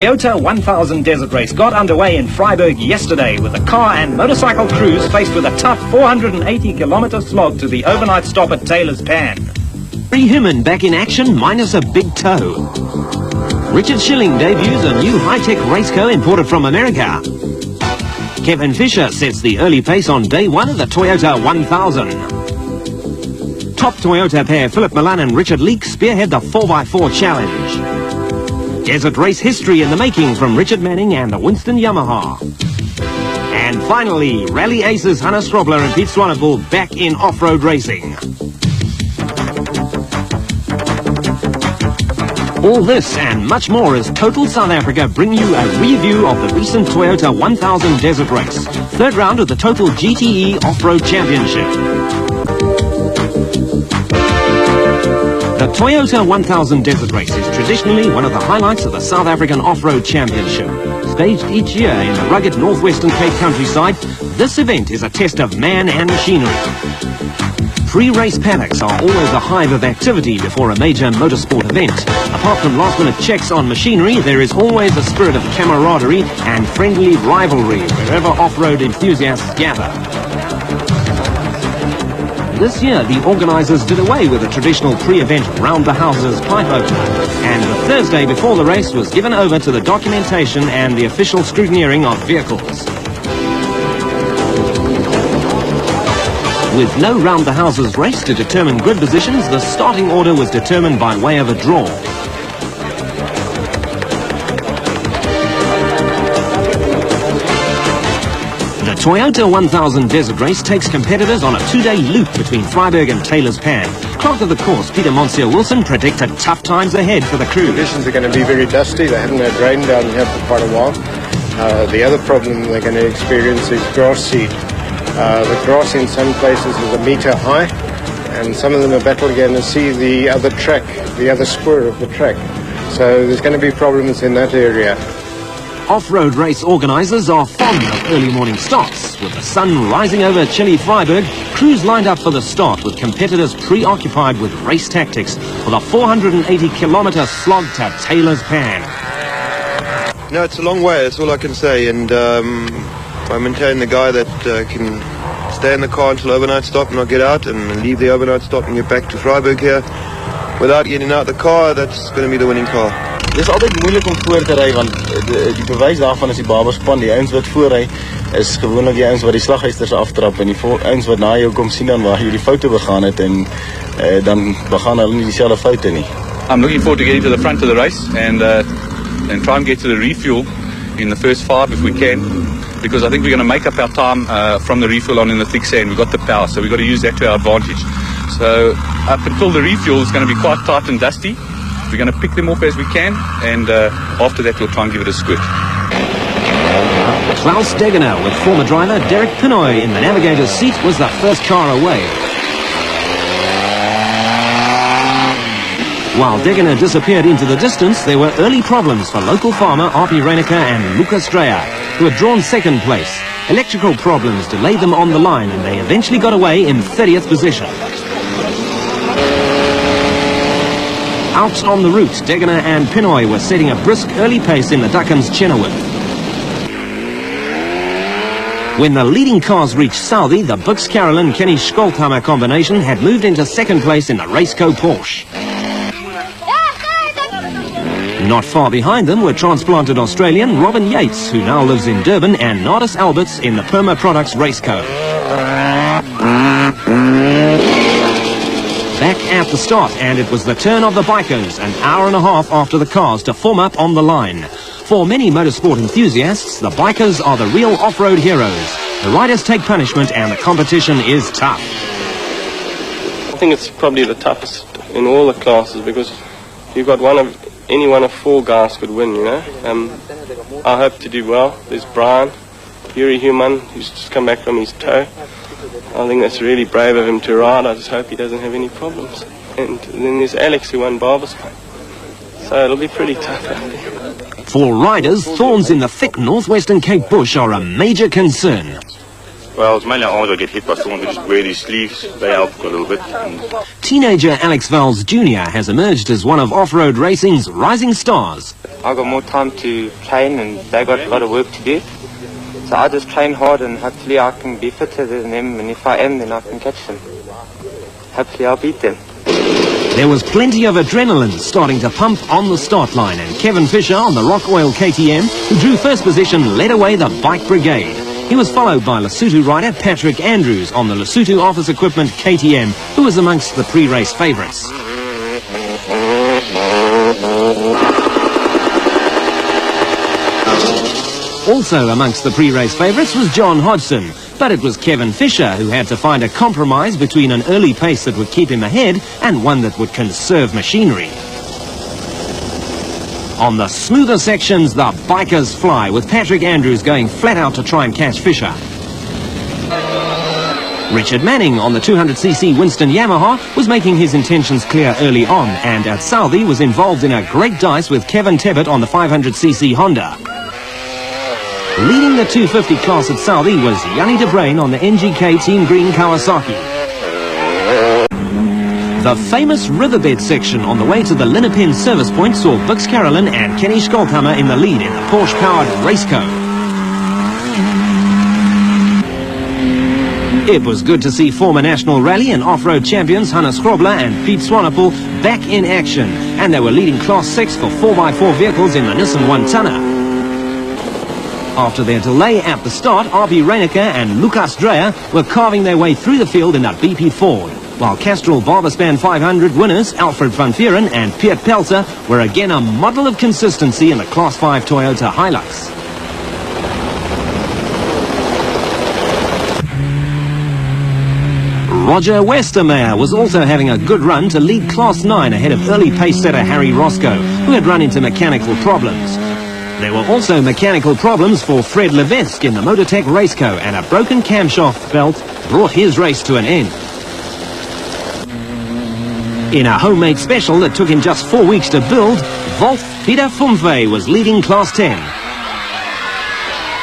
Toyota 1000 Desert Race got underway in Freiburg yesterday with the car and motorcycle crews faced with a tough 480-kilometer slog to the overnight stop at Taylor's Pan. Barry Himan back in action minus a big toe. Richard Schilling debuts a new high-tech race car imported from America. Kevin Fisher sets the early pace on day one of the Toyota 1000. Top Toyota pair Philip Milan and Richard Leake spearhead the 4x4 challenge. Desert race history in the making from Richard Manning and the Winston Yamaha. And finally, rally aces Hannes Strobler and Piet Swanepoel back in off-road racing. All this and much more as Total South Africa bring you a review of the recent Toyota 1000 Desert Race, third round of the Total GTE Off-Road Championship. The Toyota 1000 Desert Race is traditionally one of the highlights of the South African Off-Road Championship. Staged each year in the rugged northwestern Cape countryside, this event is a test of man and machinery. Pre-race paddocks are always a hive of activity before a major motorsport event. Apart from last-minute checks on machinery, there is always a spirit of camaraderie and friendly rivalry wherever off-road enthusiasts gather. This year, the organisers did away with the traditional pre-event round-the-houses pipe opener, and the Thursday before the race was given over to the documentation and the official scrutineering of vehicles. With no round-the-houses race to determine grid positions, the starting order was determined by way of a draw. The Toyota 1000 Desert Race takes competitors on a two-day loop between Freiburg and Taylor's Pan. Clerk of the course, Peter Monsieur Wilson, predicted tough times ahead for the crew. Conditions are going to be very dusty. They haven't had rain down here for quite a while. The other problem they're going to experience is grass seed. The grass in some places is a metre high, and some of them are battling to see the other track, the other square of the track. So there's going to be problems in that area. Off-road race organisers are fond of early morning starts. With the sun rising over chilly Freiburg, crews lined up for the start with competitors preoccupied with race tactics for the 480-kilometre slog to Taylor's Pan. No, it's a long way, that's all I can say, and I maintain the guy that can stay in the car until overnight stop and not get out, and leave the overnight stop and get back to Freiburg here without getting out the car. That's going to be the winning car. Het is altijd moeilijk om voor te rijden, want die bewijs daarvan is die babaspan. Die ouens wat voorrijden is gewoonlijk die ouens wat die slaghuisters aftrap, en die ouens wat na jou kom sien dan waar jy die foute begaan het, en dan begaan hulle nie dieselfde foute nie. I'm looking forward to getting to the front of the race and try and get to the refuel in the first 5 if we can, because I think we're going to make up our time from the refuel on in the thick sand. We've got the power, so we've got to use that to our advantage. So up until the refuel is going to be quite tight and dusty. We're going to pick them off as we can, and after that we'll try and give it a squirt. Klaus Degener with former driver Derek Pinoy in the navigator's seat was the first car away. While Degener disappeared into the distance, there were early problems for local farmer R.P. Reinicker and Lucas Dreyer, who had drawn second place. Electrical problems delayed them on the line, and they eventually got away in 30th position. Out on the route, Degener and Pinoy were setting a brisk early pace in the Duckham's Chenoweth. When the leading cars reached Southey, the Bux Carolyn-Kenny Scholthammer combination had moved into second place in the Raceco Porsche. Not far behind them were transplanted Australian Robin Yates, who now lives in Durban, and Nardis Alberts in the Puma Products Raceco. Back at the start, and it was the turn of the bikers an hour and a half after the cars to form up on the line. For many motorsport enthusiasts, the bikers are the real off-road heroes. The riders take punishment and the competition is tough. I think it's probably the toughest in all the classes, because you've got any one of 4 guys could win, you know. I hope to do well. There's Brian, Yuri Human, who's just come back from his toe. I think that's really brave of him to ride. I just hope he doesn't have any problems. And then there's Alex, who won Barberspan. So it'll be pretty tough out there. For riders, thorns in the thick northwestern Cape bush are a major concern. Well, it's mainly arms I get hit by someone who just wear these sleeves. They help a little bit. Teenager Alex Vowles Jr. has emerged as one of off-road racing's rising stars. I got more time to train and they got a lot of work to do. So I just train hard and hopefully I can be fitter than them, and if I am, then I can catch them. Hopefully I'll beat them. There was plenty of adrenaline starting to pump on the start line, and Kevin Fisher on the Rock Oil KTM, who drew first position, led away the Bike Brigade. He was followed by Lesotho rider Patrick Andrews on the Lesotho Office Equipment KTM, who was amongst the pre-race favourites. Also amongst the pre-race favourites was John Hodgson, but it was Kevin Fisher who had to find a compromise between an early pace that would keep him ahead and one that would conserve machinery. On the smoother sections, the bikers fly, with Patrick Andrews going flat out to try and catch Fisher. Richard Manning on the 200cc Winston Yamaha was making his intentions clear early on, and at Southey was involved in a great dice with Kevin Tebbett on the 500cc Honda. Leading the 250 class at Southey was Yanni de Bruyn on the NGK Team Green Kawasaki. The famous riverbed section on the way to the Linnepen service point saw Bux Carolyn and Kenny Scholthammer in the lead in the Porsche-powered Raceco. It was good to see former National Rally and off-road champions Hannes Grobler and Pete Swanepoel back in action, and they were leading Class 6 for 4x4 vehicles in the Nissan One-Tonner. After their delay at the start, RB Reinecker and Lucas Dreyer were carving their way through the field in a BP Ford, while Castrol Barberspan 500 winners Alfred van Vieren and Piet Pelter were again a model of consistency in the Class 5 Toyota Hilux. Roger Westermeyer was also having a good run to lead Class 9 ahead of early pace setter Harry Roscoe, who had run into mechanical problems. There were also mechanical problems for Fred Levesque in the Motortech Raceco, and a broken camshaft belt brought his race to an end. In a homemade special that took him just 4 weeks to build, Wolf Peter Fumfe was leading Class 10.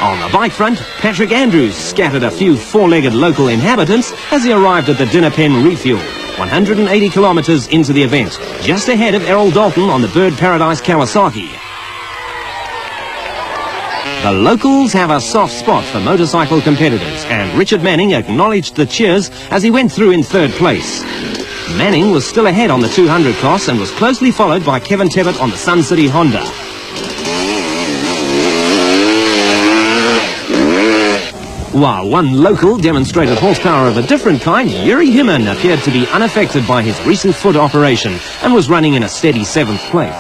On the bike front, Patrick Andrews scattered a few four-legged local inhabitants as he arrived at the Dinnerpen refuel, 180 kilometres into the event, just ahead of Errol Dalton on the Bird Paradise Kawasaki. The locals have a soft spot for motorcycle competitors, and Richard Manning acknowledged the cheers as he went through in third place. Manning was still ahead on the 200 class and was closely followed by Kevin Tebbett on the Sun City Honda. While one local demonstrated horsepower of a different kind, Yuri Himan appeared to be unaffected by his recent foot operation and was running in a steady 7th place.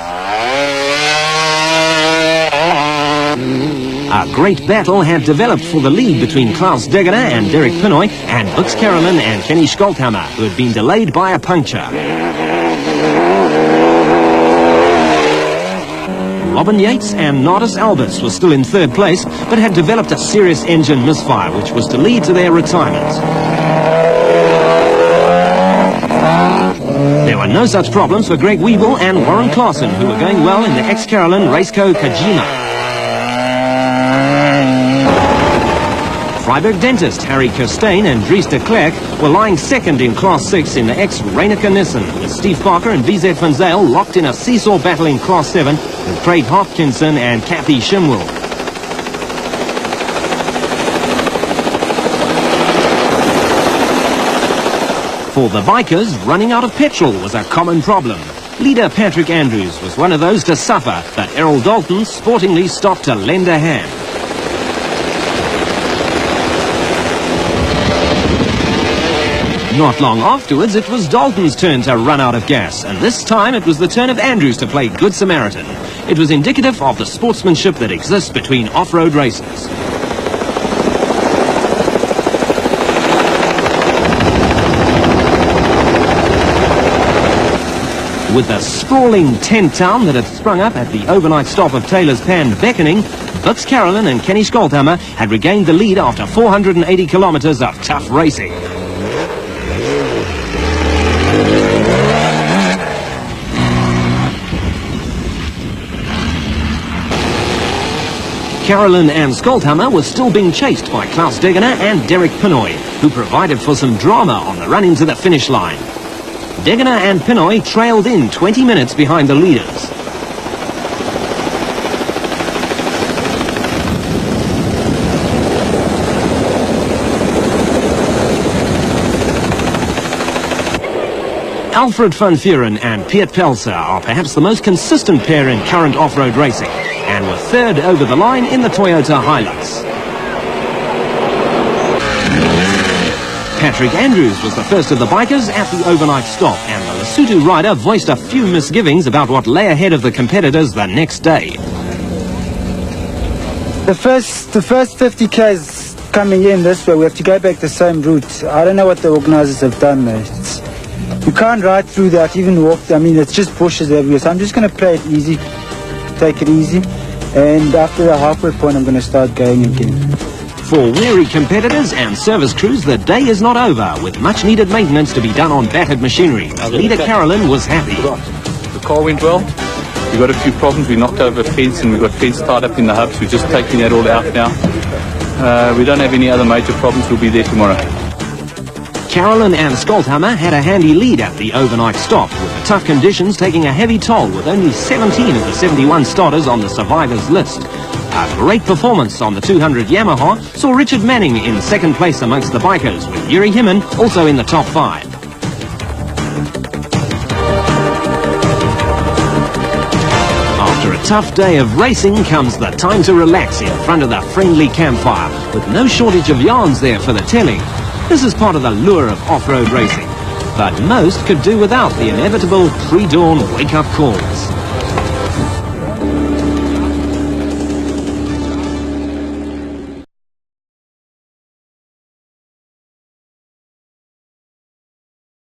A great battle had developed for the lead between Klaus Degener and Derek Pinoy and Bux Carolyn and Kenny Scholthammer, who had been delayed by a puncture. Robin Yates and Nardis Alberts were still in third place, but had developed a serious engine misfire, which was to lead to their retirement. There were no such problems for Greg Wiebel and Warren Claassen, who were going well in the ex-Carolyn Raceco Kajima. Freiburg dentist Harry Kirstein and Dries de Klerk were lying second in Class 6 in the ex-Reinecker Nissan, with Steve Parker and VZ van Zyl locked in a seesaw battle in Class 7 with Craig Hopkinson and Kathy Shimwell. For the bikers, running out of petrol was a common problem. Leader Patrick Andrews was one of those to suffer, but Errol Dalton sportingly stopped to lend a hand. Not long afterwards, it was Dalton's turn to run out of gas, and this time it was the turn of Andrews to play Good Samaritan. It was indicative of the sportsmanship that exists between off-road racers. With the sprawling tent town that had sprung up at the overnight stop of Taylor's Pan beckoning, Bux Carolyn and Kenny Scholthammer had regained the lead after 480 kilometres of tough racing. Carolyn and Skolthammer were still being chased by Klaus Degener and Derek Pinoy, who provided for some drama on the run into the finish line. Degener and Pinoy trailed in 20 minutes behind the leaders. Alfred van Vuren and Piet Pelser are perhaps the most consistent pair in current off-road racing, and were third over the line in the Toyota Hilux. Patrick Andrews was the first of the bikers at the overnight stop, and the Lesotho rider voiced a few misgivings about what lay ahead of the competitors the next day. The first 50k's coming in this way, we have to go back the same route. I don't know what the organisers have done there. You can't ride through that, even walk. I mean, it's just bushes everywhere. So I'm just going to play it easy, take it easy, and after the halfway point, I'm going to start going again. For weary competitors and service crews, the day is not over, with much needed maintenance to be done on battered machinery. Leader Carolyn was happy. The car went well. We got a few problems. We knocked over a fence and we got fence tied up in the hubs. We're just taking that all out now. We don't have any other major problems. We'll be there tomorrow. Carolyn and Skolthammer had a handy lead at the overnight stop, with the tough conditions taking a heavy toll, with only 17 of the 71 starters on the survivors list. A great performance on the 200 Yamaha saw Richard Manning in second place amongst the bikers, with Yuri Himmen also in the top 5. After a tough day of racing comes the time to relax in front of the friendly campfire, with no shortage of yarns there for the telling. This is part of the lure of off-road racing, but most could do without the inevitable pre-dawn wake-up calls.